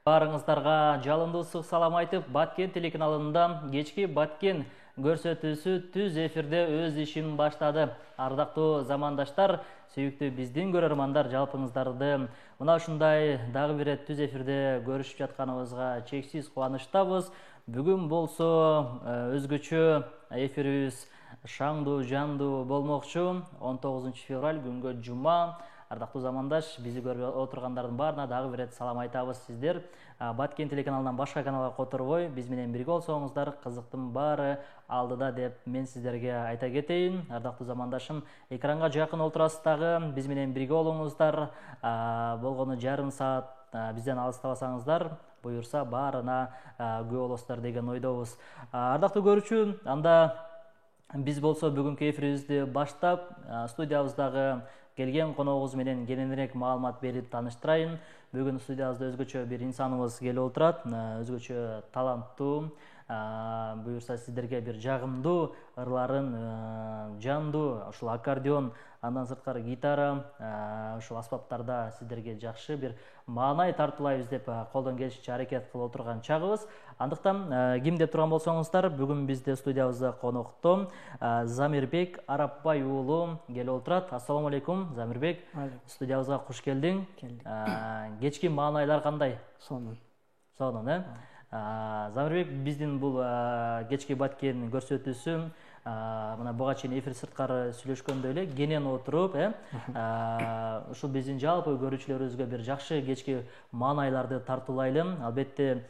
Барыңыздарга жалынды ысык салам айтып, Баткен телеканалында кечки Баткен көрсөтүүсү түз эфирде өз ишин баштады. Ардактуу замандаштар, сүйүктүү биздин көрөрмандар, жалпыңыздарды мына ушундай дагы бир түз эфирде көрүшүп жатканыбызга чексиз кубанычтабыз. Бүгүн болсо өзгөчө эфирибиз шаңдуу, жандуу болмокчу. 19 февраль күнгө жума. Ардактуу замандаш, бизи көрүп отургандардын баарына дагы бир салам айтабыз. Сиздер Баткен телеканалынан башка каналга которбой, биз менен бирге болсоңуздар, кызыктын баары алдыда деп мен сиздерге айта кетейин. Ардактуу замандашым, экранга жакын отурасыздагы, биз менен бирге болуңуздар. Болгону жарым саат бизден алыстабасаңыздар, буюрса баарына күбө болосуздар деген ойдобуз. Ардактуу көрүүчү, анда биз болсо бүгүнкү эфирибизди баштап, студиябыздагы келген коногубуз менен кененирээк маалымат берип тааныштырайын. Бүгүн студиябызда өзгөчө бир инсаныбыз келип отурат, өзгөчө таланттуу, буюрса сиздерге бир жагымдуу ырларын, жандуу, ушул аккордеон, андан сырткары гитара, ушул аспаптарда сиздерге жакшы бир маанай тартуулайбыз деп колдон келишинче аракет кылып отурган чагыбыз. Андыктан ким деп турган болсоңуздар, бүгүн бизде студиябызда конокто Замирбек Арапбай уулу келип отурат. Ассаламу алейкум, Замирбек. Студиябызга куш келдиң. Кечки маанайлар кандай? Сонун. Сонун, Замирбек, биздин бул кечки Баткен көрсөтүүсү мына буга чейин эфир сырткары сүйлөшкөндөй эле кенен отуруп, ушул биздин жалпы көрүүчүлөрүбүзгө бир жакшы кечки маанайларды тартуулайлы. Албетте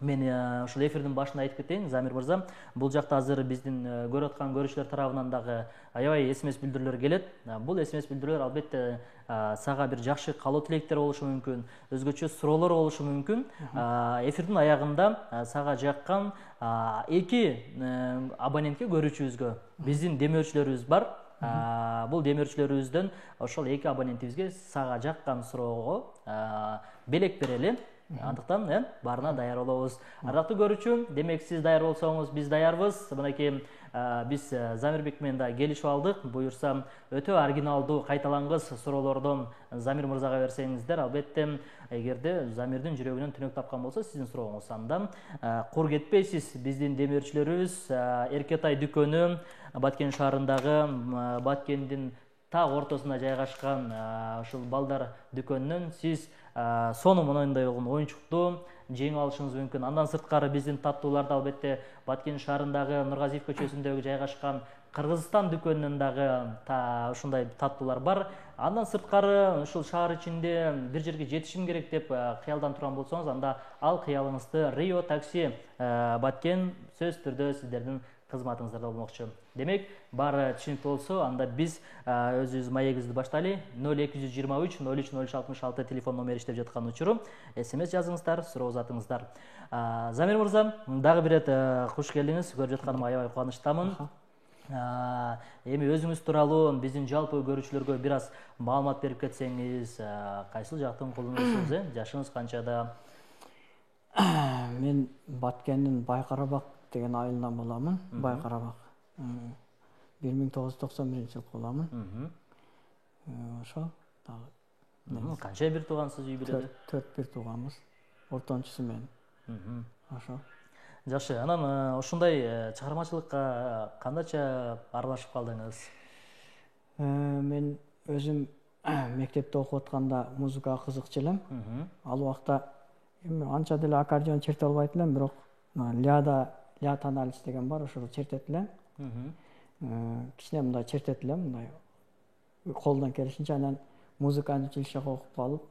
мен ушул эфирдин башында айтып кетейин, Замир мырза, бул жакта азыр биздин көрүп аткан көрүүчүлөр тарабынан дагы аябай смс билдирүүлөр келет. Бул смс билдирүүлөр албетте сага бир жакшы каалоо тилектер болушу мүмкүн, өзгөчө суроолор болушу мүмкүн. Эфирдин аягында сага жаккан эки абонентке, көрүүчүбүзгө биздин демөөрчүлөрүбүз бар. Бул демөөрчүлөрүбүздөн ошол эки абонентибизге сага жаккан суроого белек берели. Андыктан баарына даяр болобуз. Ардактуу көрүүчү, демек сиз даяр болсоңуз, биз даярбыз. Мынакей биз Замирбек менен да келишип алдык. Буюрса, өтө оригиналдуу, кайталангыс суроолордон Замир мырзага берсеңиздер, албетте эгерде Замирдин жүрөгүнөн түнөк тапкан болсо, сиздин сурооңуз анда кур кетпейсиз. Биздин демөөрчүлөрүбүз Эркетай дүкөнү, Баткен шаарындагы Баткендин так ортосунда жайгашкан ушул балдар дүкөнүнөн сиз сонун мындай оюнчукту жеңип алышыңыз мүмкүн. Андан сырткары биздин таттууларда албетте Баткен шаарындагы Нургазиев көчөсүндөгү жайгашкан Кыргызстан дүкөнүнөн дагы ушундай таттуулар бар. Андан сырткары ушул шаар ичинде бир жерге жетишим керек деп кыялдан турган болсоңуз, анда ал кыялыңызды Рио такси Баткен сөзсүз түрдө сиздердин кызматыңыздарда болмокчу. Демек, баары түшүнүктүү болсо, анда биз өзүбүз маегибизди баштайлы. 0223 03 066 телефон номери иштеп жаткан учуру смс жазыңыздар, суроо узатыңыздар. Замир мырза, дагы бир куш келдиңиз. Көрүп жатканыма аябай кубанычтамын. Эми өзүңүз тууралуу биздин жалпы көрүүчүлөргө бир аз маалымат берип кетсеңиз, кайсыл жактын кулунусуз, жашыңыз канчада? Мен Баткендин Байкарабак деген айылынан боламын. Байкарабак. 1991 жылы боламын. Ошо дагы. Канча бир туугансыз үй бүлөдө? 4 тууганбыз. Ортончусу мен. Ошо. Жакшы. Анан ушундай чыгармачылыкка кандайча аралашып калдыңыз? Мен өзүм мектепте окуп атканда музыкага кызыкчу элем. Ал убакта анча деле аккордеон черте албайт элем, бирок ля тоналис деген бар, ошол чертет элем. Кичине мындай чертет элем, мындай колдон келишинче. Анан музыканы училищеге окуп калып,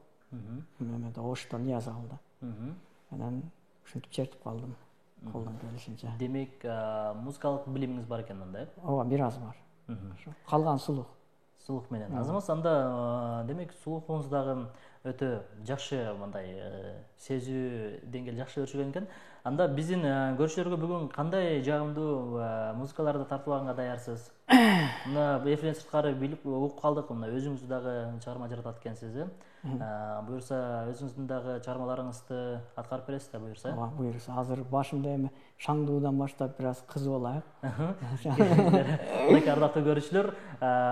эмеде Ошто Нияз абылда. Анан ушинтип чертип калдым колдон келишинче. Демек, музыкалык билимиңиз бар экен анда, Ооба, бир аз бар. Калган сулук. Сулук менен. Азамат, анда демек сулугуңуз дагы өтө жакшы, мындай сезүү деңгээл жакшы өрчүгөн экен. Анда биздин көрүүчүлөргө бүгүн кандай жагымдуу музыкаларды тартуулаганга даярсыз? Мына эфирден сырткары билип угуп калдык, мына өзүңүз дагы чыгарма жаратат экенсиз. Буюрса өзүңүздүн дагы чыгармаларыңызды аткарып бересиз да, буюрса? Ооба, буюрса. Азыр башында эми шаңдуудан баштап бир аз кызып алайык. Мынакей ардактуу көрүүчүлөр,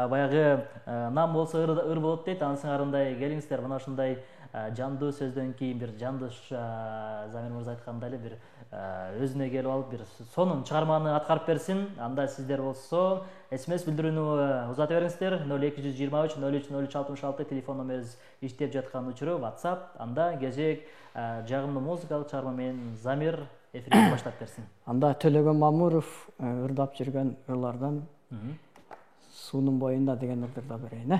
баягы нам болсо ыр болот дейт, анын сыңарындай келиңиздер, мына ушундай жандуу сөздөн кийин бир жандыш Замир мырза айткандай эле бир өзүнө келип алып бир сонун чыгарманы аткарып берсин. Анда сиздер болсо СМС билдирүүнү узата бериңиздер. 0223 03 03 66 телефон номерибиз иштеп жаткан учуру WhatsApp. Анда кезек жагымдуу музыкалык чыгарма менен Замир эфирди баштап берсин. Анда Төлөгөн Мамуров ырдап жүргөн ырлардан Суунун боюнда деген ырдарды да берейин,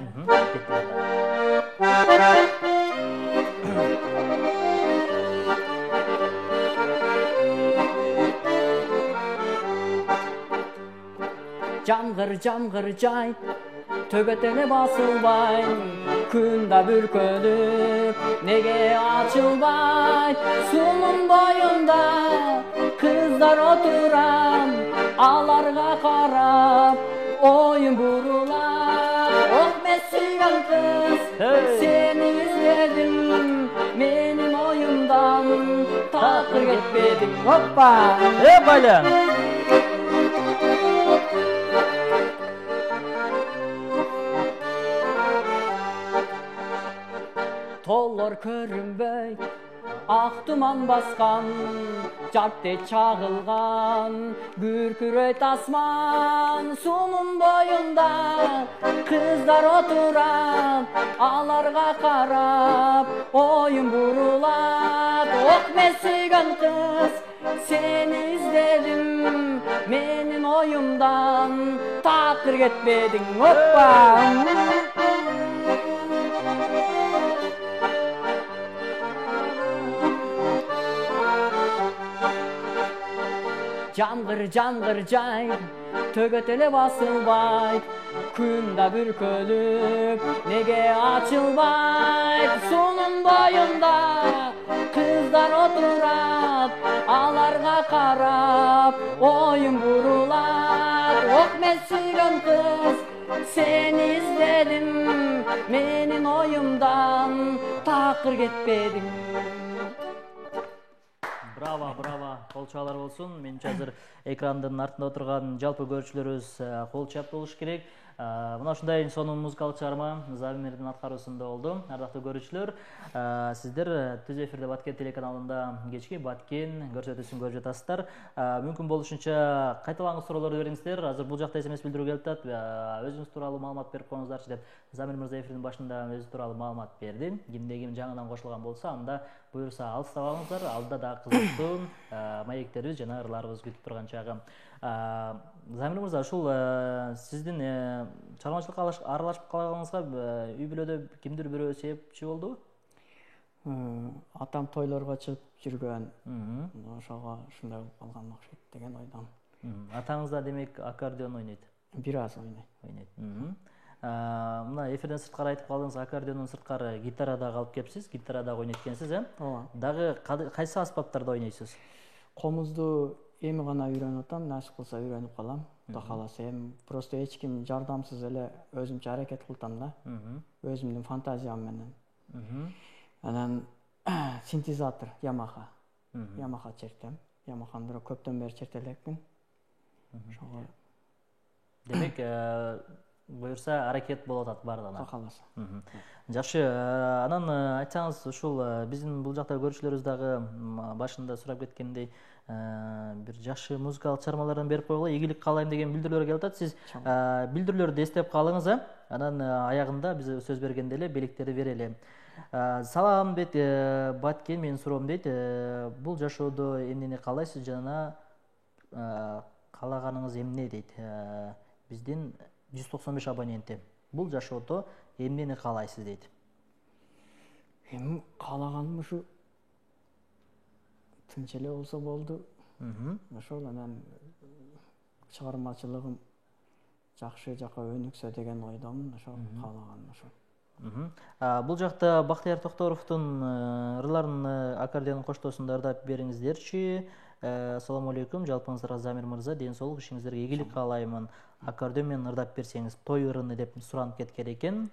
Жамгыр жамгыр жай, төгөтөне басылбай, күн да бүркөлүп, неге ачылбай, суунун боюнда кыздар отурам, аларга карап, oyun burular. Oh ben suygan kız, seni izledim, benim oyundan takır etmedim. Hoppa! Balan! Tollar körünbey, ak duman baskan, cadde çağılgan, gürküröt asman, sunun boyunda kızlar oturan, alarga karap, oyun burulat. Oh ben suygan kız, seni izledim, benim oyumdan takır etmedin. Hoppa! Jamgır jamgır jay, tөгөтеле basılbay, күн да бүркөлүp, неге ачылбай, суунун боюнда кыздар отурат, аларга карап, oyun бурулат. Ох мен сүйгөн кыз, seni izledim, менин оюмдан такыр кетпедиң. Bravo, bravo. Кол чабуулар болсун. Менимче азыр экрандын артында отурган жалпы көрүүчүлөрүбүз кол чап болуш керек. Мына ушундай сонун музыкалык чыгарма Замирдин аткаруусунда болду. Ардактуу көрүүчүлөр, сиздер Түз эфирде Баткен телеканалында кечки Баткен көрсөтүүсүн көрүп жатасыздар. Мүмкүн болушунча кайталангыс суроолорду бериңиздер. Азыр бул жакта СМС билдирүү келип атат. Өзүңүз тууралуу маалымат берип коюңуздарчы деп Замир мырза эфирдин башында өзү тууралуу маалымат берди. Кимде ким жаңыдан кошулган болсо, анда буюрса алыстап алыңыздар. Алда дагы кызыктуу маектерибиз жана ырларыбыз күтүп турган чагы. Замир мырза, ушул сиздин чыгармачылыкка аралашып калганыңызга үй бүлөдө кимдир бирөө себепчи болдубу? Атам тойлорго чыгып жүргөн, ошого ушундай болуп калган окшойт деген ойдон. Атаңыз да демек аккордеон ойнойт? Бир аз ойнойт. Мына эфирден сырткары айтып калдыңыз, аккордеондон сырткары гитара да алып келипсиз, гитара да ойнойт экенсиз, Ооба. Дагы кайсы аспаптарды ойнойсуз? Комузду эми гана үйрөнүп атам, насип кылса үйрөнүп калам. Кудай кааласа, эми просто эч ким жардамсыз эле өзүмчө аракет кылтам да. Өзүмдүн фантазиям менен. Анан синтезатор Yamaha. Yamaha чертем. Yamahаны бирок көптөн бери черте элекмин. Ошого демек буюрса аракет болуп атат баардыгына. Кудай кааласа. Жакшы, анан айтсаңыз, ушул биздин бул жакта көрүүчүлөрүбүз дагы башында сурап кеткендей бир жакшы музыкалык чыгармалардан берип койгула, ийгилик каалайм деген билдирүүлөр келип атат. Сиз билдирүүлөрдү эстеп калыңыз, анан аягында биз сөз бергенде эле белектерди берели. Салам дейт Баткен, менин суроом дейт, бул жашоодо эмнени каалайсыз жана каалаганыңыз эмне дейт. Биздин 195 абоненти. Бул жашоодо эмнени каалайсыз дейт. Эми каалаганым ушу тынч эле болсо болду. Ошол анан чыгармачылыгым жакшы жака өнүксө деген ойдомун, ошол каалаганым ошол. Бул жакта Бактыяр Токторовдун ырларын аккордеон коштоосунда ырдап бериңиздерчи. Ассаламу алейкум, жалпыңыздарга Замир мырза, ден соолук, ишиңиздерге ийгилик каалаймын. Аккордеон менен ырдап берсеңиз, той ырыны деп суранып кеткен экен.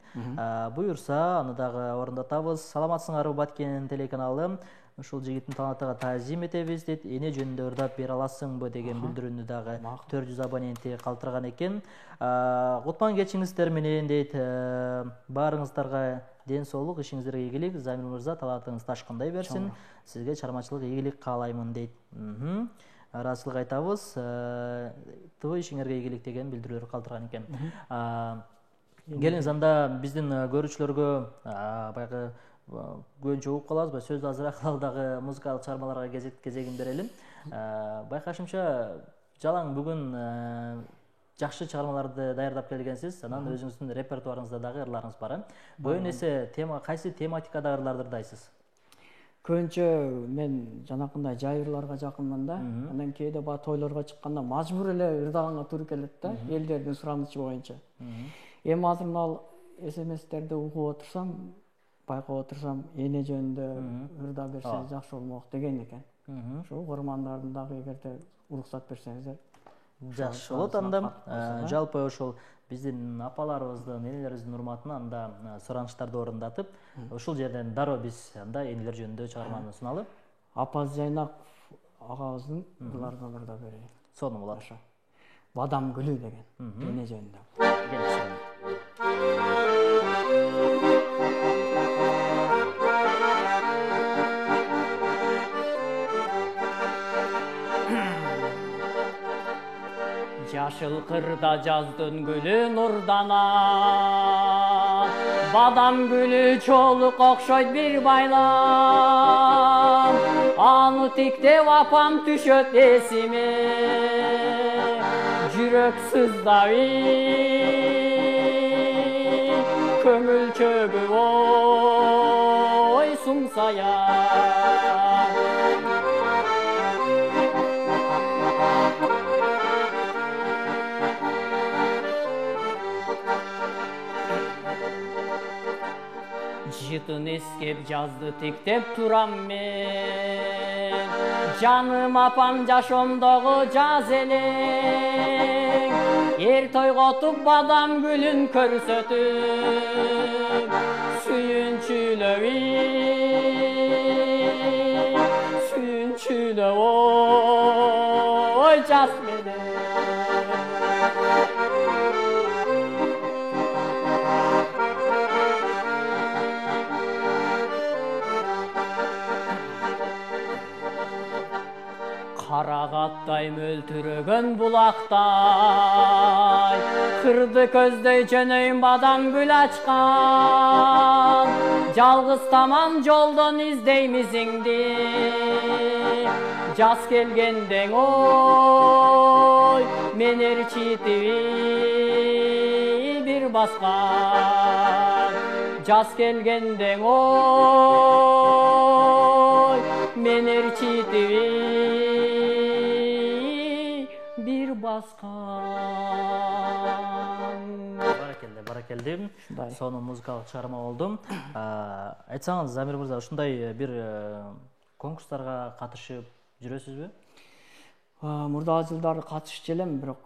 Буюрса, аны дагы орундатабыз. Саламатсыңарбы Баткен телеканалы? Ушул жигиттин талантыга таазим этебиз дейт. Эне жөнүндө ырдап бере аласыңбы деген билдирүүнү дагы 400 абоненти калтырган экен. Кутман кечиңиздер менен дейт. Баарыңыздарга ден соолук, ишиңиздерге ийгилик. Замир мырза, талантыңыз ташкындай берсин. Сизге чыгармачылык ийгилик каалаймын дейт. Ыраазычылык айтабыз. Туу ишиңерге ийгилик деген билдирүүлөр калтырган экен. Келиңиз, анда биздин көрүүчүлөргө баягы көбүнчө угуп калабызбы, сөздү азыраак кылалы, дагы музыкалык чыгармаларга кезегин берелим. Байкашымча, жалаң бүгүн жакшы чыгармаларды даярдап келгенсиз, анан өзүңүздүн репертуарыңызда дагы ырларыңыз бар. Боюн эсе кайсы тематикада ырларды ырдайсыз? Көбүнчө мен жанакындай жай ырларга жакынмын да. Анан кээде баа тойлорго чыкканда мажбур эле ырдаганга туура келет да, элдердин суранычы боюнча. Эми азыр мына СМСтерди угуп отурсам, байкап отурсам, эне жөнүндө ырдап берсе жакшы болмок деген экен. Ошо угармандардын дагы эгерде уруксат берсеңиздер жакшы болот. Анда жалпы ошол биздин апаларыбыздын, энелерибиздин урматына анда суранычтарды орундатып, ушул жерден дароо биз анда энелер жөнүндө чыгарманы суналып. Апаз Жайнак агабыздын ырларынан ырдап берейин. Сонун болот. Бадам гүлү деген эне жөнүндө. Жашыл кырда жаздын гүлү нурданат, бадам гүлү чолук окшойт бир байлам, аны тиктеп апам түшөт эсиме, жүрөк сыздабый, көңүл чөгү ой сумсая. Жытын эскеп жазды тиктеп турам мен, жаным апам жашоомдогу жаз элең, эр тойготуп бадам гүлүн көрсөтүп, сүйүнчүлөп ой жаз менен. Карагаттай мөлтүрөгөн булактай, кырды көздөй жөнөйүн бадам гүл ачкан, жалгыз тамам жолдон издейм изиңди, жаз келгендең ой мен эрчитиби бир баскан, жаз келгендең ой мен эрчитиби бир баскан. Баракелде. Сонун музыкалык чыгарма болду. Айтсаңыз, Замир мырза, ушундай бир конкурстарга катышып жүрөсүзбү? Мурдагы жылдары катышчу элем, бирок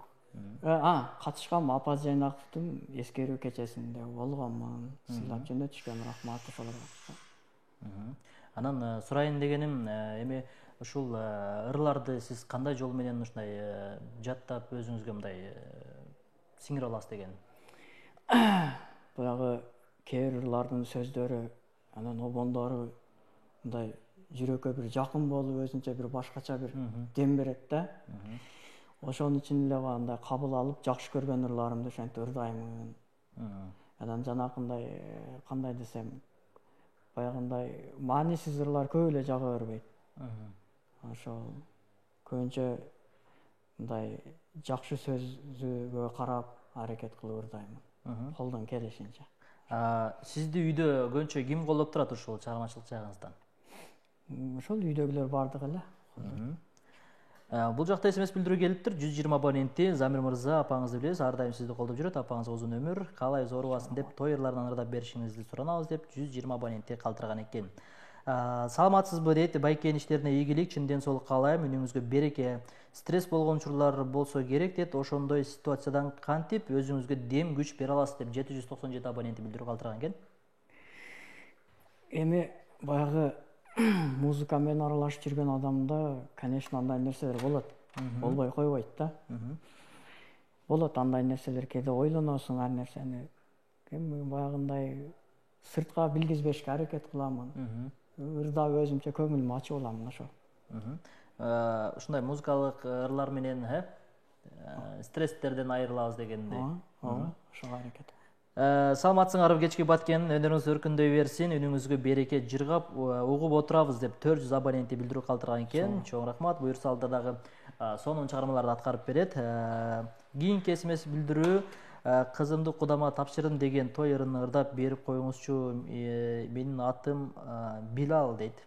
катышкам. Апаз Жайнаковдун эскерүү кечесинде болгонмун. Сыйлап жөнөтүшкөн, рахмат ошолорго. Анан сурайын дегеним, эми ушул ырларды сиз кандай жол менен ушундай жаттап өзүңүзгө мындай сиңире аласыз деген? Баягы кээ бир ырлардын сөздөрү, анан обондору мындай жүрөккө бир жакын болуп, өзүнчө бир башкача бир дем берет да. Ошонун үчүн эле андай кабыл алып, жакшы көргөн ырларымды ошентип ырдаймын. Анан жанакындай кандай десем, баягындай маанисиз ырлар көп эле жага бербейт. Ошол көбүнчө мындай жакшы сөзгө карап аракет кылып ырдаймын. Колдон келишинче. Сизди үйдө көбүнчө ким колдоп турат ушул чыгармачылык жагыңыздан? Ошол үйдөгүлөр бардыгы эле. Бул жакта СМС билдирүү келиптир. 120 абоненти Замир мырза, апаңызды билебиз, ар дайым сизди колдоп жүрөт. Апаңызга узун өмүр, каалайбыз оорубасын деп, той ырларынан ырдап беришиңизди суранабыз деп 120 абоненти калтырган экен. Саламатсызбы дейт, байке иштерине ийгилик, чын ден соолук каалайм, үнүңүзгө береке. Стресс болгон учурлар болсо керек дейт, ошондой ситуациядан кантип өзүңүзгө дем күч бере аласыз деп 797 абоненти билдирүү калтырган экен. Эми баягы музыка менен аралашып жүргөн адамда, конечно, андай нерселер болот. Болбой койбойт да. Болот андай нерселер, кээде ойлоносуң ар нерсени. Эми баягындай сыртка билгизбешке аракет кыламын. Ырдап өзүмчө көңүлүмү ачып аламын ошо. Ушундай музыкалык ырлар менен стресстерден айрылабыз дегендей. Ооба, ошого аракет. Саламатсыңарбы, кечки Баткен, өнөрүңүз өркүндөй берсин, үнүңүзгө береке, жыргап угуп отурабыз деп 400 абонентти билдирүү калтырган экен. Чоң рахмат. Буюрсалда дагы сонун чыгармаларды аткарып берет. Кийинки СМС билдирүү: кызымды кудама тапшырдым деген той ырын ырдап берип коюңузчу. Менин атым Билал дейт.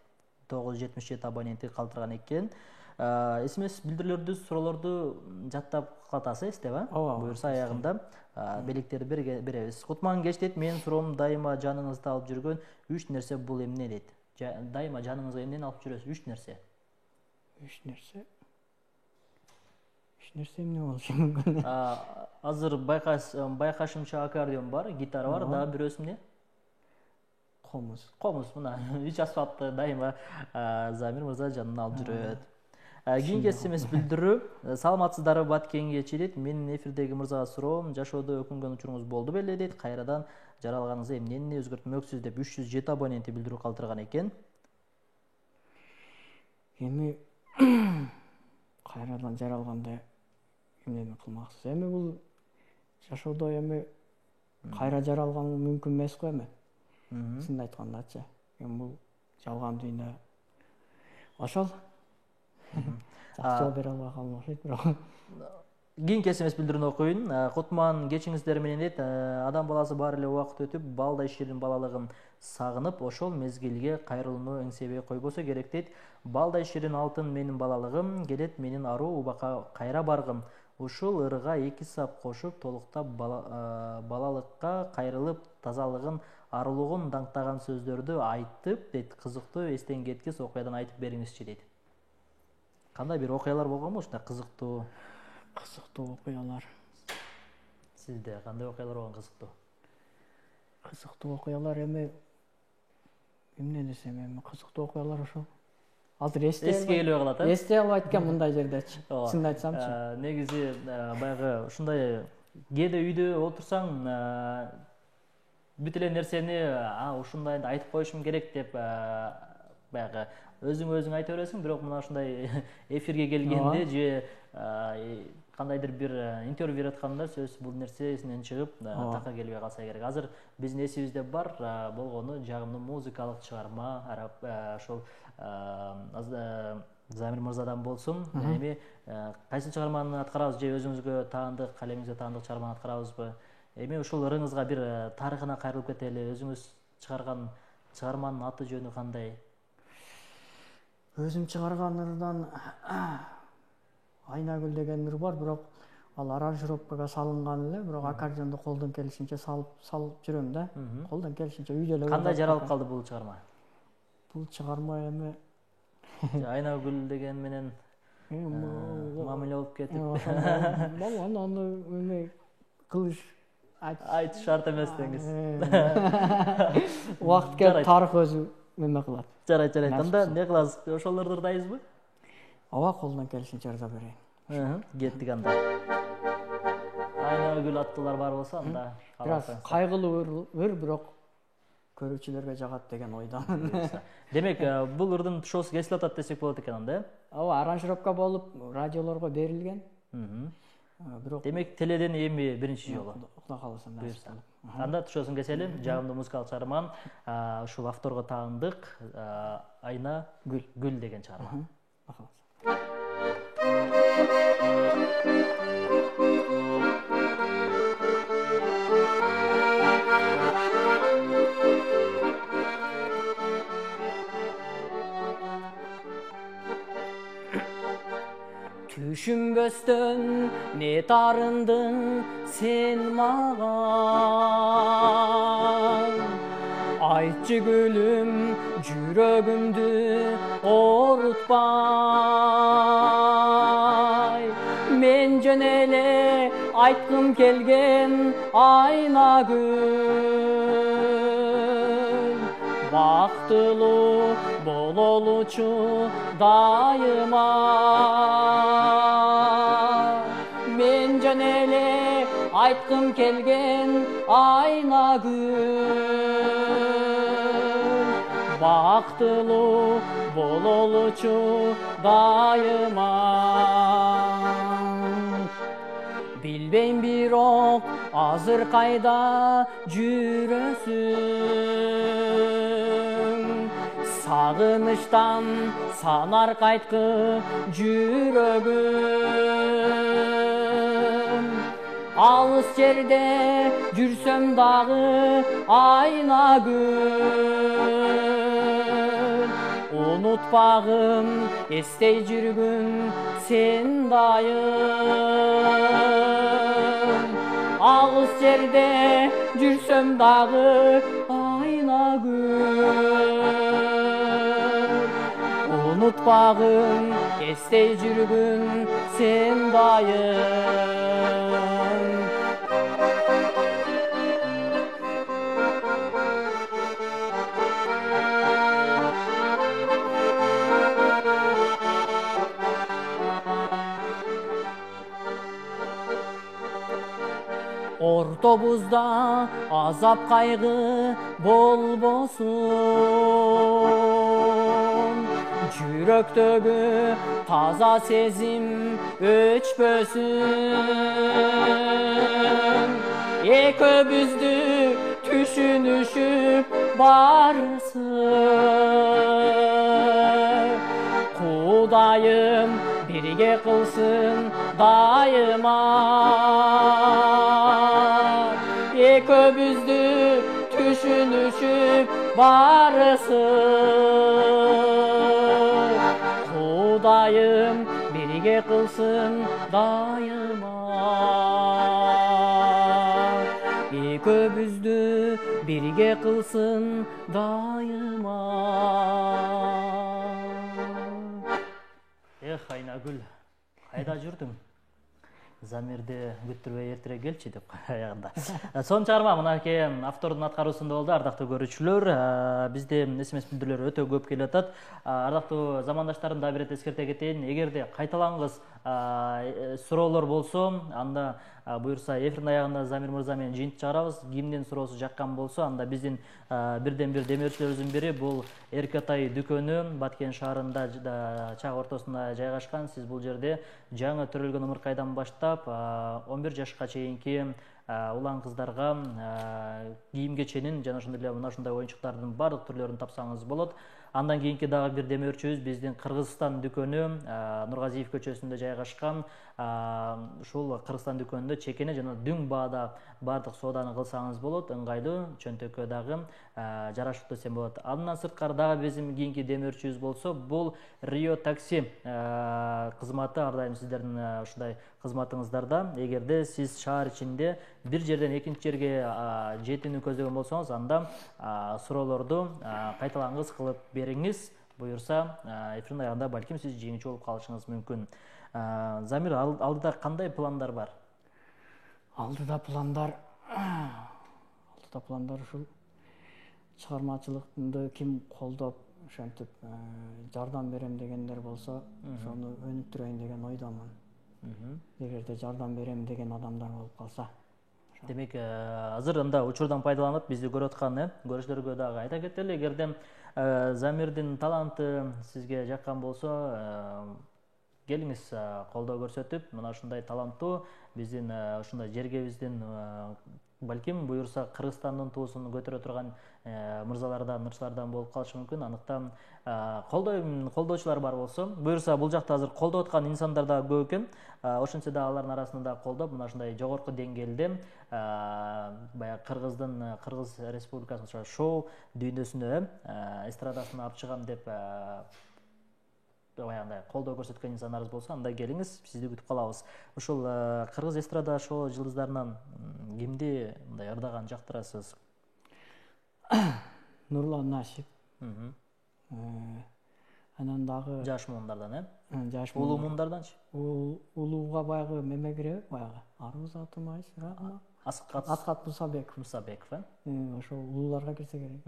977 абоненти калтырган экен. СМС билдирүүлөрдү, суроолорду жаттап калатасыз, эстеп, Ооба. Буюрса аягында белектерди беребиз. Кутман кеч дейт. Менин суроом: дайыма жаныңызда алып жүргөн 3 нерсе бул эмне дейт? Дайыма жаныңызга эмнени алып жүрөсүз? 3 нерсе. 3 нерсе. 3 нерсе эмне болушу мүмкүн? Азыр байкашымча аккордеон бар, гитара бар, дагы бирөөсү эмне? Комуз. Комуз. Мына 3 аспапты дайыма Замир мырза жанына алып жүрөт. Кийинки СМС билдирүү: саламатсыздарбы, Баткенге чейт. Менин эфирдеги мырзага суроом: жашоодо өкүнгөн учуруңуз болду беле дейт. Кайрадан жаралганыңызда эмнени өзгөртмөксүз деп 307 абоненти билдирүү калтырган экен. Эми кайрадан жаралганда эмнени кылмаксыз? Эми бул жашоодо эми кайра жаралган мүмкүн эмес го эми. Чынын айткандачы. Эми бул жалган дүйнө. Ошол. Жакшы бере албай калдым окшойт, бирок. Кийинки СМС билдирүүнү окуйун. Кутман кечиңиздер менен дейт. Адам баласы баары эле убакыт өтүп, балдай ширин балалыгын сагынып, ошол мезгилге кайрылууну эңсебей койбосо керек дейт. Балдай ширин алтын менин балалыгым, келет менин аруу убакка кайра баргым. Ушул ырга 2 сап кошуп, толуктап балалыкка кайрылып, тазалыгын, арулугун даңктаган сөздөрдү айтып дейт. Кызыктуу, эстен кеткис окуядан айтып бериңизчи дейт. Кандай бир окуялар болгонбу ушундай кызыктуу? Кызыктуу окуялар. Сизде кандай окуялар болгон кызыктуу? Кызыктуу окуялар эми эмне десем, эми кызыктуу окуялар ошол. Азыр Эске келбей калат, Эстей албайт экен мындай жердечи. Чынын айтсамчы. Негизи баягы ушундай кээде үйдө отурсаң, бүт эле нерсени ушундайды айтып коюшум керек деп баягы өзүң айта бересиң, бирок мына ушундай эфирге келгенде же кандайдыр бир интервью берип атканда сөзсүз бул нерсе эсинен чыгып, такка келбей калса керек. Азыр биздин эсибизде бар болгону жагымдуу музыкалык чыгарма, ошол Замир мырзадан болсун. Эми кайсы чыгарманы аткарабыз, же өзүңүзгө таандык, калемиңизге таандык чыгарманы аткарабызбы? Эми ушул ырыңызга бир тарыхына кайрылып кетели. Өзүңүз чыгарган чыгарманын аты жөнү кандай? Өзүм чыгарган ырдан Айнагүл деген ыр бар, бирок ал аранжировкага салынган эле, бирок аккордеонду колдон келишинче салып жүрөм да. Колдон келишинче үйдө эле. Кандай жаралып калды бул чыгарма? Бул чыгарма эми Айнагүл деген менен мамиле болуп кетип. Аны эми кылыш айтыш шарт эмес деңиз. Убакыт келип тарых өзү эме кылат. Жарайт. Анда эмне кылабыз? Ошолорду ырдайбызбы? Ооба, колдон келишинче ырдап берейин. Кеттик анда. Айнагүл аттуулар бар болсо анда. Бирок кайгылуу ыр, бирок көрүүчүлөргө жагат деген ойдомун. Демек, бул ырдын тушоосу кесилип атат десек болот экен анда, э? Ооба, аранжировка болуп, радиолорго берилген. Бирок демек, теледен эми биринчи жолу. Кудай кааласа. Буюрса. Анда тушоосун кесели, жагымдуу музыкалык чыгарман, ушул авторго таандык Айнагүл деген чыгарма. Düşünböstön ne tarındın sen mağan. Aytçı gülüm jürögümdü orutpay. Men jönele aytgım kelgen Aynagül. Baktılуу bololuçu dayıma. Men jönele айткым келген Айнагүл, бактылуу бололучу дайыма. Билбейм бирок азыр кайда жүрөсүң, сагынычтан санар кайткы жүрөгүм. Алыс жерде жүрсөм дагы Айнагүл, унутпагым эстей жүргүн сен дайым. Алыс жерде жүрсөм дагы Айнагүл, унутпагым эстей жүргүн сен дайым. Ортобузда азап кайгы болбосун, жүрөктөгү таза сезим өчпөсүн. Экөөбүздү түшүнүшүп барысы, Кудайым бирге кылсын дайыма. Экөөбүздү түшүнүшүп барысы, Кудайым бирге кылсын дайыма. Экөөбүздү бирге кылсын дайыма. Эх, Айнагүл, кайда жүрдүң? Замирди күттүрбөй эртерээк келчи деп аягында. Сонун чыгарма мынакей автордун аткаруусунда болду. Ардактуу көрүүчүлөр, бизде СМС билдирүүлөр өтө көп келип атат. Ардактуу замандаштарым дагы бир ирет эскерте кетейин. Эгерде кайталангыс суроолор болсо, анда буюрса эфирдин аягында Замир мырза менен жыйынтык чыгарабыз. Кимдин суроосу жаккан болсо, анда биздин бирден бир демөөрчүлөрүбүздүн бири бул Эркетай дүкөнү, Баткен шаарында чак ортосунда жайгашкан. Сиз бул жерде жаңы төрөлгөн ымыркайдан баштап 11 жашка чейинки улан кыздарга кийим кеченин жана ошондой эле мына ушундай оюнчуктардын баардык түрлөрүн тапсаңыз болот. Андан кийинки дагы бир демөөрчүбүз биздин Кыргызстан дүкөнү Нургазиев көчөсүндө жайгашкан. Ушул Кыргызстан дүкөнүндө чекене жана дүң баада баардык сооданы кылсаңыз болот. Ыңгайлуу, чөнтөккө дагы жарашыптуу десем болот. Андан сырткары дагы биздин кийинки демөөрчүбүз болсо, бул Рио такси кызматы. Ар дайым сиздердин ушундай кызматыңыздарда. Эгерде сиз шаар ичинде бир жерден экинчи жерге жетүүнү көздөгөн болсоңуз, анда суроолорду кайталангыс кылып бериңиз. Буюрса, эфирдин аягында балким сиз жеңүүчү болуп калышыңыз мүмкүн. Замир, алдыда кандай пландар бар? Алдыда пландар ушул чыгармачылыкты ким колдоп, ошентип жардам берем дегендер болсо, ошону өнүктүрөйүн деген ойдомун. Эгерде жардам берем деген адамдар болуп калса. Демек, азыр анда учурдан пайдаланып бизди көрүп аткан көрүүчүлөргө дагы айта кетели. Эгерде Замирдин таланты сизге жаккан болсо, келиңиз колдоо көрсөтүп, мына ушундай таланттуу биздин ушундай жергебиздин балким буюрса Кыргызстандын туусун көтөрө турган мырзалардан, ырчылардан болуп калышы мүмкүн. Андыктан колдоочулар бар болсо, буюрса бул жакта азыр колдоп аткан инсандар да көп экен. Ошентсе да алардын арасында колдоп, мына ушундай жогорку деңгээлде баягы Кыргыз Республикасынын шоу дүйнөсүнө эстрадасына алып чыгам деп баягындай колдоо көрсөткөн инсандарыбыз болсо, анда келиңиз, сизди күтүп калабыз. Ушул Кыргыз эстрада шоу жылдыздарынан кимди мындай ырдаган жактырасыз? Нурлан Насип. Анан дагы Жаш муундардан, улуу муундарданчы? Улууга баягы меме киребек, баягы Арыз Атымай, Аскат Мусабеков, ошол улууларга кирсе керек.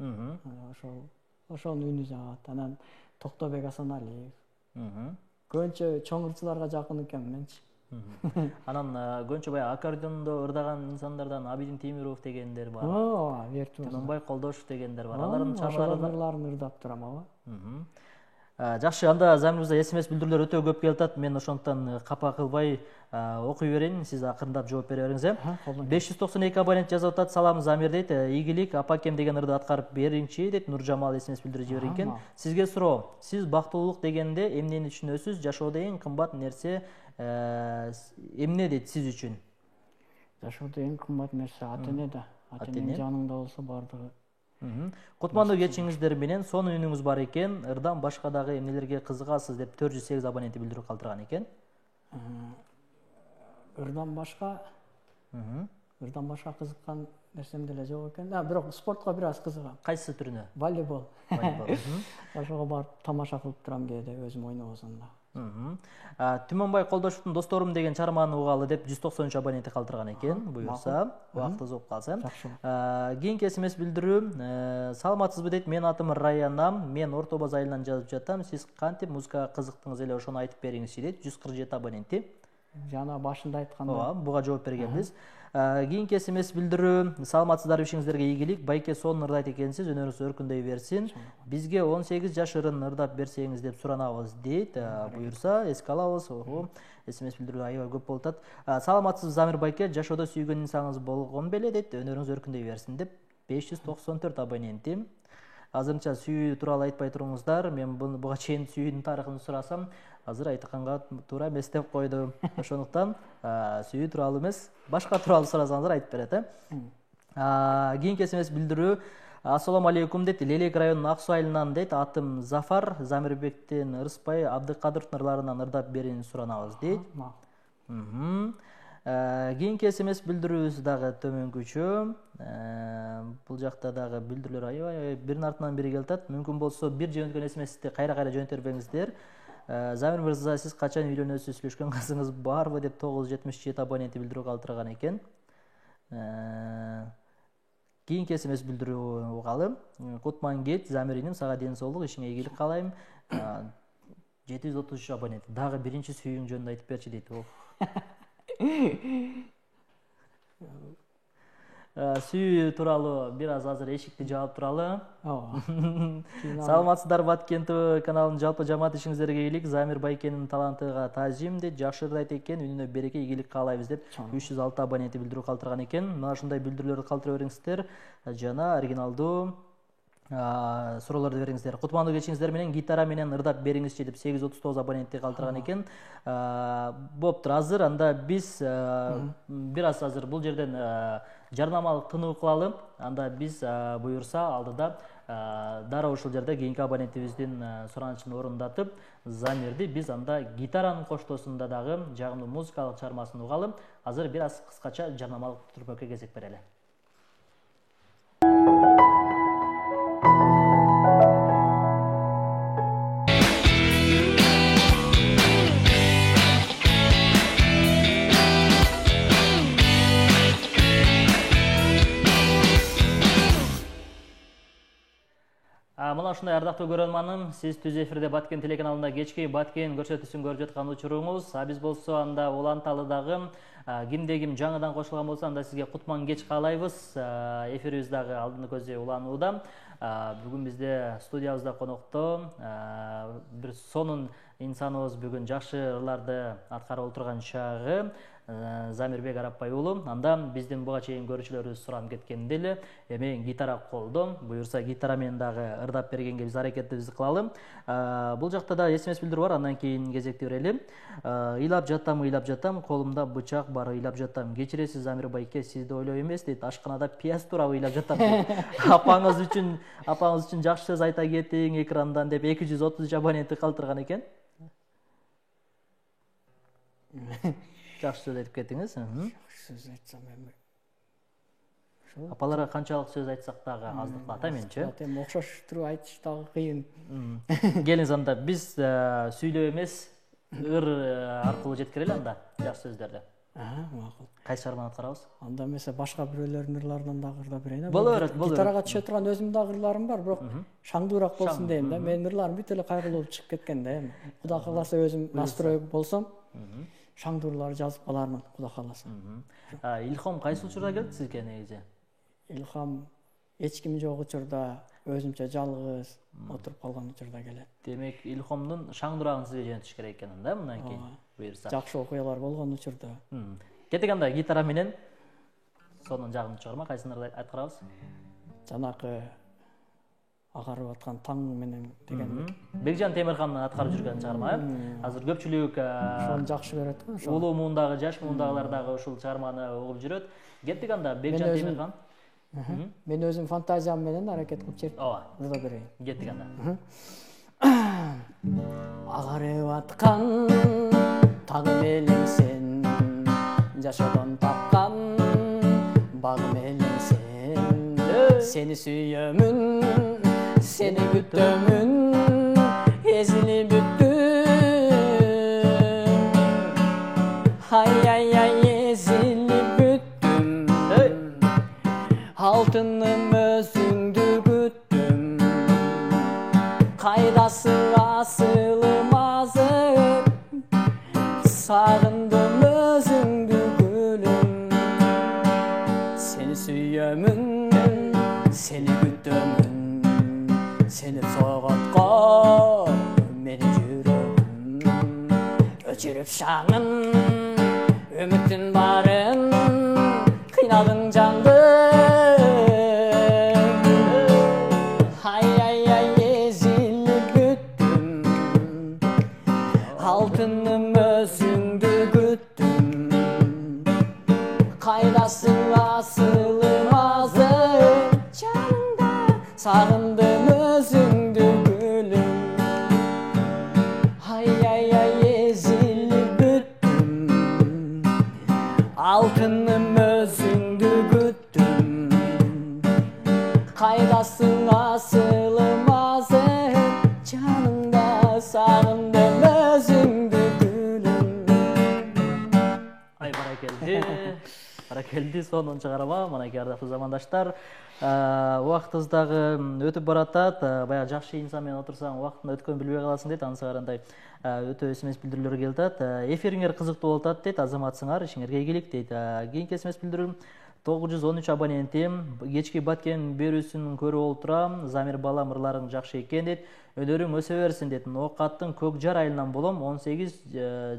Ошонун үнү жагат. Анан Токтобек Асаналиев. Көбүнчө чоң ырчыларга жакын экен менчи. Анан көбүнчө баягы аккордеондо ырдаган инсандардан Абидин Темиров дегендер бар. Виртуоз. Тымынбай Колдошев дегендер бар. Алардын чыгармаларын ырларын ырдап турам, Жакшы, анда замирибизде SMS билдирүүлөр өтө көп келип атат. Мен ошондуктан капа кылбай окуй берейин, сиз акырындап жооп бере бериңиз. 592 абонент жазып атат. Салам Замир дейт. Ийгилик, апакем деген ырды аткарып бериңчи дейт. Нуржамал SMS билдирип жиберген экен. Сизге суроо. Сиз бактылуулук дегенде эмнени түшүнөсүз? Жашоодо эң кымбат нерсе эмне дейт сиз үчүн? Жашоодо эң кымбат нерсе ата-эне да. Ата-эне жаныңда болсо бардыгы. Кутмандуу кечиңиздер менен сонун үнүңүз бар экен. Ырдан башка дагы эмнелерге кызыгасыз деп 408 абоненти билдирүү калтырган экен. Ырдан башка кызыккан нерсем деле жок экен. Бирок спортко бир аз кызыгам. Кайсы түрүнө? Волейбол. Ошого барып тамаша кылып турам кээде өзүм ойнобосом да. Түмөнбай Колдошевдун Досторум деген чыгарманы угалы деп 193 абоненти калтырган экен. Буюрса, убактыбыз болуп калса. Кийинки SMS билдирүү. Саламатсызбы дейт. Мен атым Раянам. Мен Орто Баз айылынан жазып жатам. Сиз кантип музыкага кызыктыңыз эле ошону айтып бериңизчи дейт. 147 абоненти. Жана башында айткандай. Буга жооп бергенбиз. Кийинки SMS билдирүү. Саламатсыздарбы, ишиңиздерге ийгилик. Байке сонун ырдайт экенсиз, өнөрүңүз өркүндөй берсин. Бизге 18 жаш ырын ырдап берсеңиз деп суранабыз дейт. Буюрса, эске алабыз. SMS билдирүү аябай көп болуп атат. Саламатсызбы Замир байке, жашоодо сүйгөн инсаныңыз болгон беле дейт. Өнөрүңүз өркүндөй берсин деп 594 абоненти. Азырынча сүйүү тууралуу айтпай туруңуздар. Мен буга чейин сүйүүнүн тарыхын сурасам, азыр айтканга туура эмес деп койду. Ошондуктан сүйүү тууралуу эмес, башка тууралуу сурасаңыздар айтып берет. Кийинки SMS билдирүү. Ассаламу алейкум дейт. Лелек районунун Ак Суу айылынан дейт. Атым Зафар. Замирбектен Ырыспай Абдыкадыровдун ырларынан ырдап берин суранабыз дейт. Кийинки SMS билдирүүбүз дагы төмөнкүчө. Бул жакта дагы билдирүүлөр аябай биринин артынан бири келип атат. Мүмкүн болсо бир жөнөткөн SMS-ти кайра жөнөтө бербеңиздер. Замир мырза, сиз качан үйлөнөсүз, сүйлөшкөн кызыңыз барбы деп 977 абоненти билдирүү калтырган экен. Кийинки SMS билдирүү угалы. Кутман кет, Замириним, сага ден соолук, ишиңе ийгилик каалайм. 733 абонент. Дагы биринчи сүйүүң жөнүндө айтып берчи дейт. Сүйүү тууралуу бир аз азыр эшикти жаап туралы. Саламатсыздар Баткентов каналынын жалпы жамаат ишиңиздерге ийгилик. Замир байкенин талантыга таазим дейт. Жакшы ырдайт экен, үнүнө береке, ийгилик каалайбыз деп 306 абоненти билдирүү калтырган экен. Мына ушундай билдирүүлөрдү калтыра бериңиздер жана оригиналдуу суроолорду бериңиздер. Кутмандуу кечиңиздер менен гитара менен ырдап бериңизчи деп 839 абоненти калтырган экен. Боптур, азыр анда биз бир аз азыр бул жерден жарнамалык тынуу кылалы. Анда биз буюрса алдыда дароо ушул жерде кийинки абонентибиздин суранычын орундатып, Замирди биз анда гитаранын коштоосунда дагы жагымдуу музыкалык чыгармасын угалы. Азыр бир аз кыскача жарнамалык турбөккө кезек берели. Мына ушундай ардактуу көрөрманым, сиз түз эфирде Баткен телеканалында кечки Баткен көрсөтүүсүн көрүп жаткан учуруңуз. Биз болсо анда уланталыдагы кимде ким жаңыдан кошулган болсо анда сизге кутман кеч каалайбыз. Эфирибиз дагы алдыны көздөй уланууда. Бүгүн бизде студиябызда конокто бир сонун инсаныбыз, бүгүн жакшы ырларды аткарып отурган чагы Замирбек Арапбай уулу. Анда биздин буга чейин көрүүчүлөрүбүз суранып кеткенде эле эми гитара колдо, буюрса гитара менен дагы ырдап бергенге биз аракетибизди кылалы. Бул жакта да SMS билдирүү бар, андан кийин кезекти берели. Ыйлап жатам, колумда бычак бар, ыйлап жатам. Кечиресиз Замир байке, сизди ойлой эмес дейт. Ашканада пияз туурап ыйлап жатам дейт. Апаңыз үчүн жакшы сөз айта кетиң экрандан деп 233 абоненти калтырган экен. Жакшы сөз айтып кетиңиз. Сөз айтсам эми. Апаларга канчалык сөз айтсак дагы аздыклат, менчи. Эми окшоштуруп айтыш дагы кыйын. Келиңиз анда биз сүйлөө эмес, ыр аркылуу жеткирели анда жакшы сөздөрдү. Макул. Кайсы чыгарманы аткарабыз? Анда эмесе башка бирөөлөрдүн ырларынан дагы ырдап берейин. Боло берет. Гитарага түшө турган өзүмдүн дагы ырларым бар, бирок шаңдуураак болсун дейм да. Менин ырларым бүт эле кайгылуу болуп чыгып кеткен да эми. Кудай кааласа өзүм настрой болсом, шаңдуурлар жазып калармын Кудай кааласа. Илхом кайсы учурда келди сизге негизи? Илхам эч ким жок учурда, өзүмчө жалгыз отуруп калган учурда келет. Демек, Илхомдун шаңдурагын сизге жөнөтүш керек экен да, мындан кийин буюрса. Жакшы окуялар болгон учурда. Кеттик анда гитара менен сонун жагымдуу чыгарма кайсыны айткарабыз? Жанакы агарып аткан таң менен деген. Бекжан Темирхандын аткарып жүргөн чыгарма, азыр көпчүлүк Ошону жакшы көрөт го. улуу муундагы, жаш муундагылар дагы ушул чыгарманы угуп жүрөт. Кеттик анда Бекжан Темирхан. Мен өзүм фантазиям менен аракет кылып чертип ырда берейин. Кеттик анда. Агарып аткан тагым элең сен, жашоодон тапкан багым элең сен. Сени сүйөмүн, seni güttümün ezili büttüm. Hay ay ay ezili büttüm. Altınım özündü güttüm. Kaydası asılmazı. Sağındım özündü gülüm. Seni suyömün, seni güttümün. Seni soğutqa meni жүрөгүм өчүрүп шаңын үмүттүн барын кыйнадың жанды ай ай ай эзилип бүттүм алтыным өзүңдү күттүм кайдасың асылмазы жаныңда сагындым özündü gülüm. Ay ay ay ezilip büttüm. Altınım özündü güttüm. Kaydasın asılmazı canımda sağındım özündü gülüm. Ay barakeldi сонун чыгарма, мынакей ардактуу замандаштар. Убактыбыз дагы өтүп баратат. Баягы жакшы инсан менен отурсаң, убакыттын өткөнүн билбей каласың дейт. Ансыгар андай өтө смс билдирүүлөр келип атат. Эфириңер кызыктуу болуп атат дейт. Азаматсыңар, ишиңерге ийгилик дейт. Кийинки смс билдирүү 913 абонентим. Кечки баткен берүүсүн көрүп олтурам. Замир балам ырларың жакшы экен дейт. Өнөрүң өсө берсин дейт. Ноокаттын көк жар айылынан болом. 18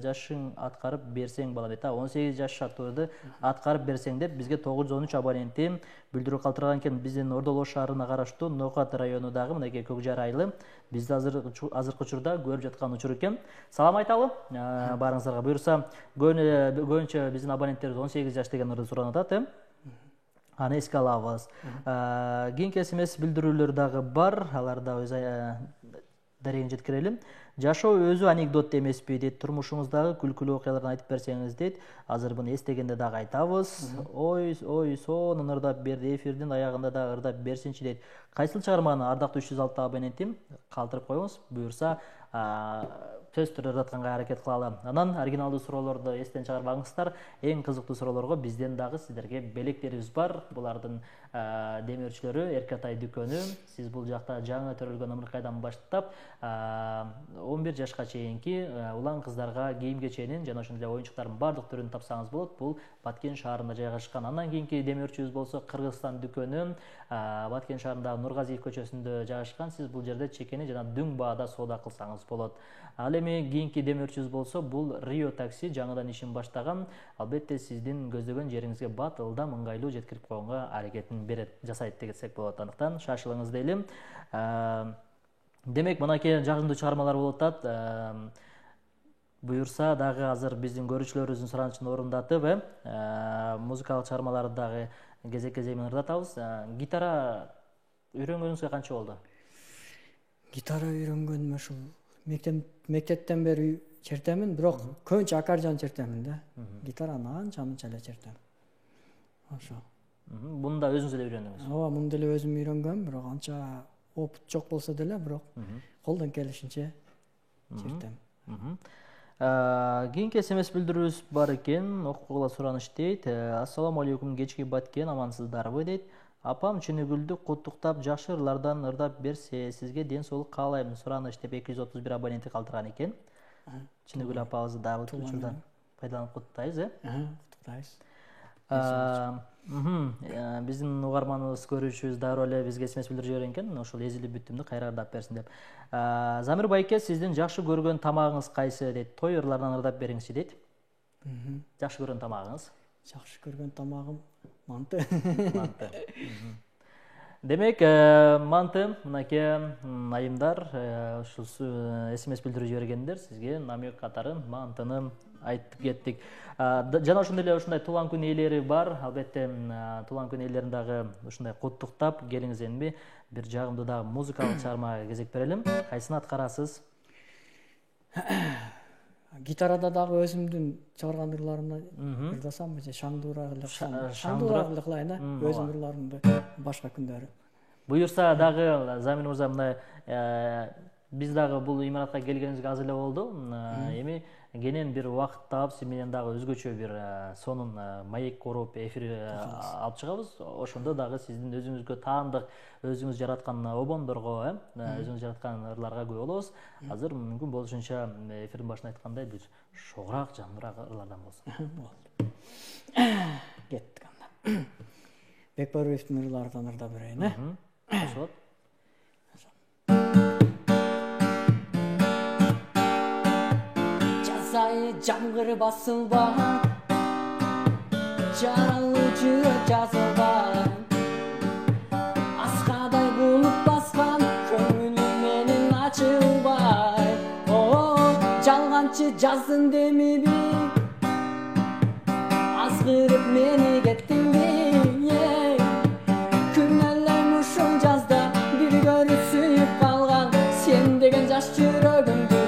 жашың аткарып берсең балам дейт. 18 жаш шартты аткарып берсең деп бизге 913 абонентим билдирүү калтырган экен. Биздин Ордолош шаарына караштуу Ноокат районундагы мынакей көк жар айылы бизди азыркы учурда көрүп жаткан учур экен. Салам айталы баарыңыздарга. Буюрса, көбүнчө биздин абоненттерибиз 18 жаш деген ырды суранып атат, аны эске алабыз. Кийинки смс билдирүүлөр дагы бар, аларда өз дарегин жеткирелим. Жашоо өзү анекдот эмеспи дейт. Турмушуңуздагы күлкүлүү окуяларды айтып берсеңиз дейт. Азыр буну эстегенде дагы айтабыз. Ой, сонун ырдап берди, эфирдин аягында да ырдап берсинчи дейт. Кайсыл чыгарманы ардактуу 306 абонентим калтырып коюңуз. Буюрса, сөз түрү ырдатканга аракет кылалы. Анан оригиналдуу суроолорду эстен чыгарбаңыздар. Эң кызыктуу суроолорго бизден дагы сиздерге белектерибиз бар. Булардын демөөрчүлөрү Эркатай дүкөнү. Сиз бул жакта жаңы төрөлгөн ымыркайдан баштап 11 жашка чейинки улан кыздарга кийим кеченин жана ошондой оюнчуктардын бардык түрүн тапсаңыз болот. Бул Баткен шаарында жайгашкан. Андан кийинки демөөрчүбүз болсо Кыргызстан дүкөнү. Баткен шаарындагы Нургазиев көчөсүндө жайгашкан. Сиз бул жерде чекени жана дүң баада соода кылсаңыз болот. Ал эми кийинки демөөрчүбүз болсо бул Рио такси жаңыдан ишин баштаган. Албетте сиздин көздөгөн жериңизге батылдам ыңгайлуу жеткирип койгонго аракетин жасайт десек болот. Андыктан шашылыңыз дейли. Демек, мынакей жагымдуу чыгармалар болуп атат. Буюрса дагы азыр биздин көрүүчүлөрүбүздүн суранычын орундатып, музыкалык чыгармаларды дагы кезек-кезек менен ырдатабыз. Гитара үйрөнгөнүңүзгө канча болду? Гитара үйрөнгөнүм ушул мектептен бери чертемин, бирок көбүнчө аккордеон чертемин да. Гитараны анча-мынча эле чертем. Ошо. Буну да өзүңүз эле үйрөндүңүз? Ооба, муну деле өзүм үйрөнгөм, бирок анча опыт жок болсо деле, бирок колдон келишинче чертем. Кийинки смс билдирүүбүз бар экен. Окугула сураныч дейт. Ассаламу алейкум, кечки Баткен, амансыздарбы дейт. Апам Чүнүгүлдү куттуктап жакшы ырлардан ырдап берсе, сизге ден соолук каалайм. Сураныч деп 231 абоненти калтырган экен. Чүнүгүл апабызды дагы учурдан пайдаланып куттуктайбыз, куттуктайбыз. Биздин угарманыбыз, көрүүчүбүз дароо эле бизге смс билдирип жиберген экен, ошол эзилип бүттүмдү кайра ырдап берсин деп. Замир байке, сиздин жакшы көргөн тамагыңыз кайсы дейт? Той ырлардан ырдап бериңизчи дейт. Жакшы көргөн тамагыңыз? Жакшы көргөн тамагым манты. Манты. Демек, манты, мынакей айымдар, ушул смс билдирип жибергендер сизге намек катары мантыны айтып кеттик. Жана ошондой эле ушундай туулган күн ээлери бар. Албетте, туулган күн ээлерин дагы ушундай куттуктап, келиңиз эми бир жагымдуу дагы музыкалык чыгармага кезек берелим. Кайсын аткарасыз? Гитарада дагы өзүмдүн чыгарган ырларымды ырдасамбы же шаңдуураак эле кылсам? Шаңдуураак эле кылайын, өзүмдүн ырларымды башка күндөрү. Буюрса дагы Замир мырза, мына биз дагы бул имаратка келгенибизге аз эле болду. Эми кенен бир убакыт таап, сиз менен дагы өзгөчө бир сонун маек коруп эфир алып чыгабыз. Ошондо дагы сиздин өзүңүзгө таандык, өзүңүз жараткан обондорго, өзүңүз жараткан ырларга күбө болобуз. Азыр мүмкүн болушунча эфирдин башында айткандай бир шогураак, жамыраак ырлардан болсун. Болду. Кеттик анда. Бекбаровдун ырларынан ырдап берейин, Ошолот. Жазай жамгыр басылбай, жаралуу жүрөк жазылбай, аскадай булуп баскан көңүлүм менин ачылбай. Жалганчы жаздын демиби, азгырып мени кеттиңби? Күнөлөм ушул жазда бир көрүп сүйүп калган сен деген жаш жүрөгүмдү.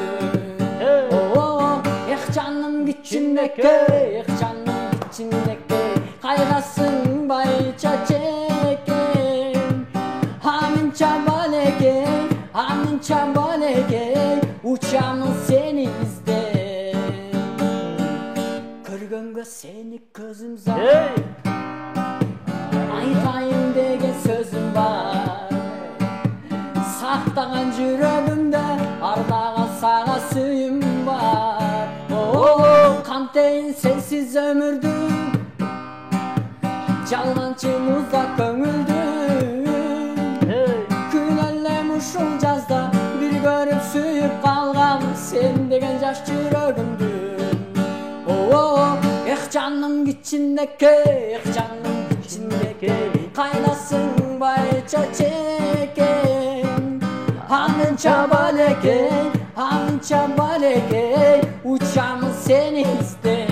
Жаным içindeki, canım içindeki, kaygısın bayça çekin. Amin çabaleke, amin çabaleke, uçamın seni izle. Körgөнгө seni közüm zar, aytayım degen sözüm var. Saktagan жүрөгүмдө, ардаган сага сүйүм бар. Kanteyin sensiz ömürdü, жалганчы музак көңүлдү. Күнөлөм ушул жазда бир көрүп сүйүп калган сен деген жаш жүрөгүмдү. Жаным içindeki, жаным içindeki, kaynasın bayça çekin. Amin çabaleke, amin çabaleke, uçamın seni ister.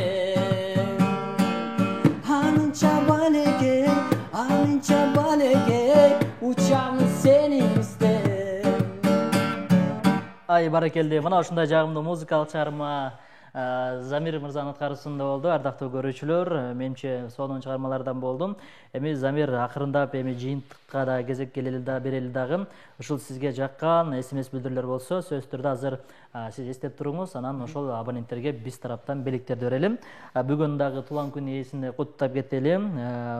Amin çabaleke, amin çabaleke, uçamın seni ister. Ay баракелде, мына ушундай жагымдуу музыкалык чыгарма Замир мырзанын аткаруусунда болду. Ардактуу көрүүчүлөр, менимче сонун чыгармалардан болду. Эми Замир акырындап эми жыйынтыкка да кезек берели дагы. Ушул сизге жаккан смс билдирүүлөр болсо, сөзсүз түрдө азыр сиз эстеп туруңуз, анан ошол абоненттерге биз тараптан белектерди берелим. Бүгүн дагы туулган күн ээсин куттуктап кетели.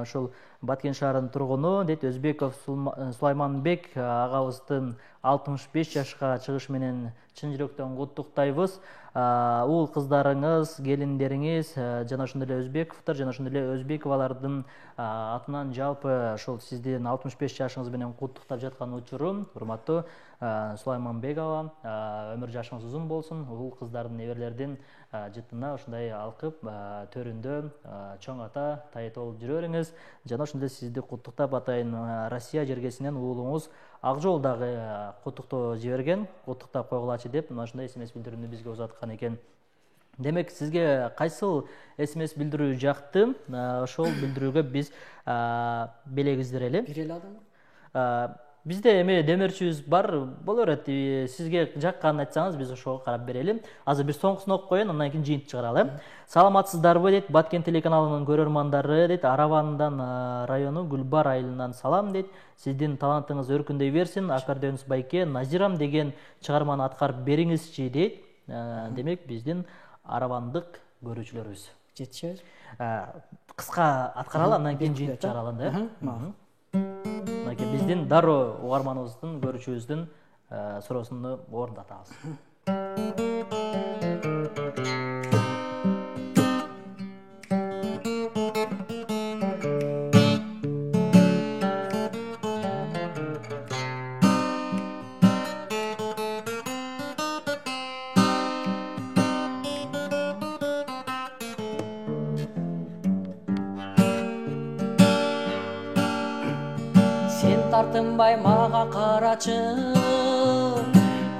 Ошол Баткен шаарынын тургуну дейт Өзбеков Сулайманбек агабыздын 65 жашка чыгыш менен чын жүрөктөн куттуктайбыз. Уул кыздарыңыз, келиндериңиз жана ошондой эле Өзбековдор жана ошондой эле Өзбековалардын атынан жалпы ошол сиздин 65 жашыңыз менен куттуктап жаткан учурум, урматтуу Сулайманбек ага, өмүр жашыңыз узун болсун. Уул кыздардын, неберелердин жытына ушундай алкып, төрүндө чоң ата, тайыт болуп жүрө бериңиз. Жана ошондой сизди куттуктап атайын Россия жергесинен уулуңуз Акжол дагы куттуктоо жиберген, куттуктап койгулачы деп, мына ушундай смс билдирүүнү бизге узаткан экен. Демек, сизге кайсыл смс билдирүү жакты? Ошол билдирүүгө биз белегибизди берели. Берели адам. Бизде эми демирчүбүз бар, боло берет. Сизге жакканын айтсаңыз, биз ошого карап берели. Азыр бир соңгусун окуп коеюн, андан кийин жыйынтык чыгаралы. Саламатсыздарбы дейт, Баткен телеканалынын көрөрмандары дейт, Аравандан району Гүлбар айылынан салам дейт. Сиздин талантыңыз өркүндөй берсин, аккордеонист байке, Назирам деген чыгарманы аткарып бериңизчи дейт. Демек, биздин аравандык көрүүчүлөрүбүз. Жетишет. Кыска аткаралы, андан кийин жыйынтык чыгаралы да. Биздин дароо угарманыбыздын, көрүүчүбүздүн ороосуну орундатабыз. тартынбай мага карачы,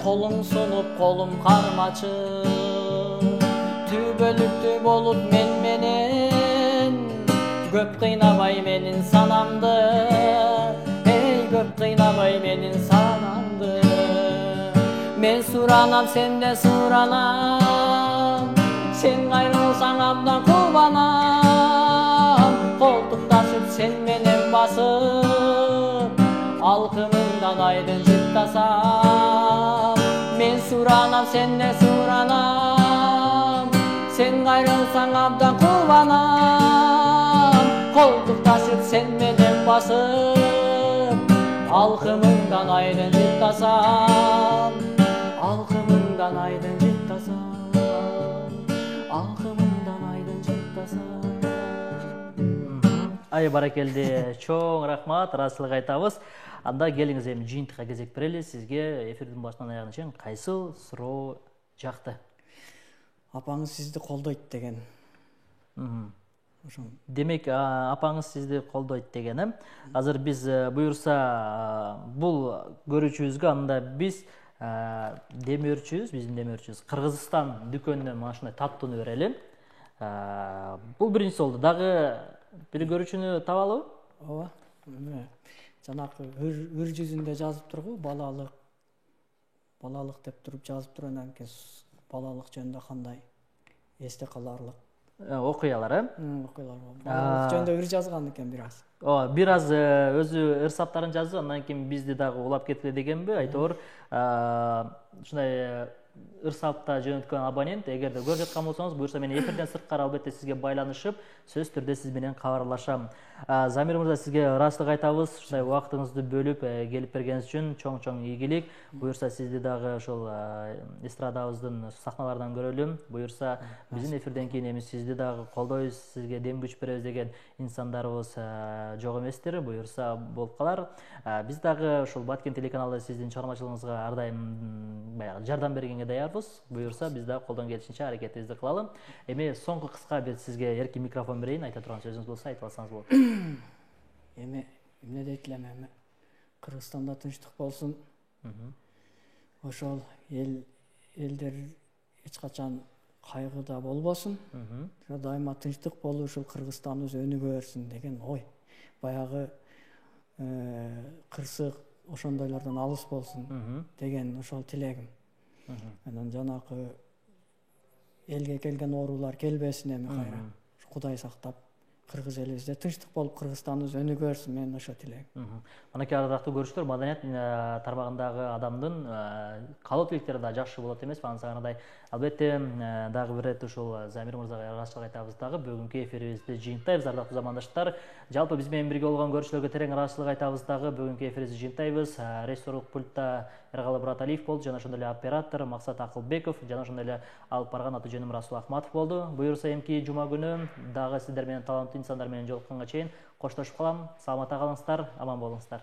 колуң сунуп колум кармачы. Түбөлүктүү болуп мен менен, көп кыйнабай менин санамды, эй көп кыйнабай менин санамды. Мен суранам, сен де суранам, сен кайрылсаң абдан кубанам. Колтукташып сен менен басып, алкымыңдан айдын жыттасам. Мен суранам, сен де суранам, сен кайрылсаң абдан кубанам. Колтукташып сен менен басып, алкымыңдан айдын жыттасам. Алкымыңдан айдын жыттасам, алкымыңдан айдын жыттасам. Ай баракелди, чоң рахмат, ыраазычылык айтабыз. Анда келиңиз эми жыйынтыкка кезек берели. Сизге эфирдин башынан аягына чейин кайсыл суроо жакты? Апаңыз сизди колдойт деген. Демек, апаңыз сизди колдойт деген. Азыр биз буюрса бул көрүүчүбүзгө анда биз демөөрчүбүз, биздин демөөрчүбүз Кыргызстан дүкөнүнөн mana ушундай таттууну берели. Бул биринчиси болду. Дагы бир көрүүчүнү табалыбы? Ооба. Жанакы ыр жүзүндө жазып тургу, балалык деп туруп жазып туруп, анан кийин балалык жөнүндө кандай эсте каларлык окуялар, окуялар болду. Балалык жөнүндө ыр жазган экен бир аз. Бир аз өзү ырсаптарын жазды, андан кийин бизди дагы улап кеткиле дегенби? Айтор, ушундай ырсапта жөнөткөн абонент эгерде көрүп жаткан болсоңуз, буюрса мен эфирден сырткары албетте сизге байланышып, сөзсүз түрдө сиз менен кабарлашам. Замир мырза, сизге ыраазычылык айтабыз. Ушундай убактыңызды бөлүп келип бергениңиз үчүн чоң ийгилик. Буюрса сизди дагы ошол эстрадабыздын сахналарынан көрөлүм. Буюрса биздин эфирден кийин эми сизди дагы колдойбуз, сизге дем күч беребиз деген инсандарыбыз жок эместир. Буюрса болуп калар. Биз дагы ушул Баткен телеканалда сиздин чыгармачылыгыңызга ар дайым баягы жардам бергенге даярбыз. Буюрса биз дагы колдон келишинче аракетибизди кылалы. Эми соңку кыска бир сизге эркин микрофон берейин. Айта турган сөзүңүз болсо айтып алсаңыз болот. Эми эмне дейт элем, эми Кыргызстанда тынчтык болсун. Ошол элдер эч качан кайгыда болбосун. Дайыма тынчтык болуп ушул Кыргызстаныбыз өнүгө берсин деген ой. Баягы кырсык ошондойлордон алыс болсун деген ошол тилегим. Анан жанакы элге келген оорулар келбесин эми кайра. Кудай сактап, кыргыз элибизде тынчтык болуп, Кыргызстаныбыз өнүгө берсин, менин ошо тилегим. Манакей ардактуу көрүүчүлөр, маданият тармагындагы адамдын каалоо тилектери да жакшы болот эмеспи? Ансыгандай албетте дагы бир ирет ушул Замир мырзага ыраазычылык айтабыз дагы. Бүгүнкү эфирибизди жыйынтайбыз, ардактуу замандаштар. Жалпы биз менен бирге болгон көрүүчүлөргө терең ыраазычылык айтабыз дагы. Бүгүнкү эфирибизди жыйынтайбыз. Режиссерлук пультта Эргалы Бураталиев болду, жана ошондой эле оператор Максат Акылбеков, жана ошондой эле алып барган аты жөнүм Расул Ахматов болду. Буюрса эмки жума күнү дагы сиздер менен таланттуу инсандар менен жолукканга чейин коштошуп калам. Саламатта калыңыздар, аман болуңуздар.